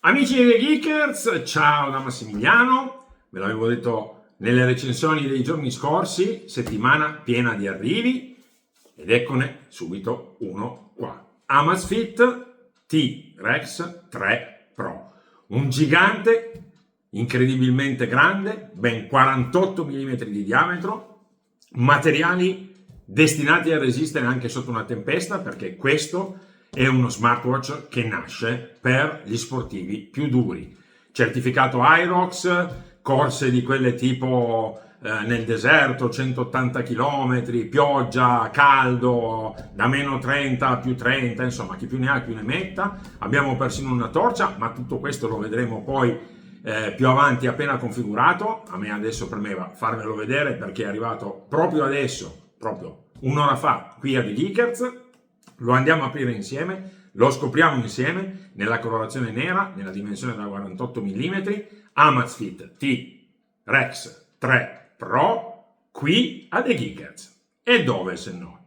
Amici dei Geekers, ciao da Massimiliano, ve l'avevo detto nelle recensioni dei giorni scorsi, settimana piena di arrivi ed eccone subito uno qua. Amazfit T-Rex 3 Pro, un gigante incredibilmente grande, ben 48 mm di diametro, materiali destinati a resistere anche sotto una tempesta, perché questo è uno smartwatch che nasce per gli sportivi più duri. Certificato Irox, corse di quelle tipo nel deserto, 180 km, pioggia, caldo, da meno 30 a più 30, insomma chi più ne ha più ne metta. Abbiamo persino una torcia, ma tutto questo lo vedremo poi più avanti appena configurato. A me adesso premeva farvelo vedere perché è arrivato proprio adesso, proprio un'ora fa, qui a The Geekers. Lo andiamo a aprire insieme, lo scopriamo insieme nella colorazione nera, nella dimensione da 48 mm, Amazfit T-Rex 3 Pro, qui a The Geekers. E dove se no?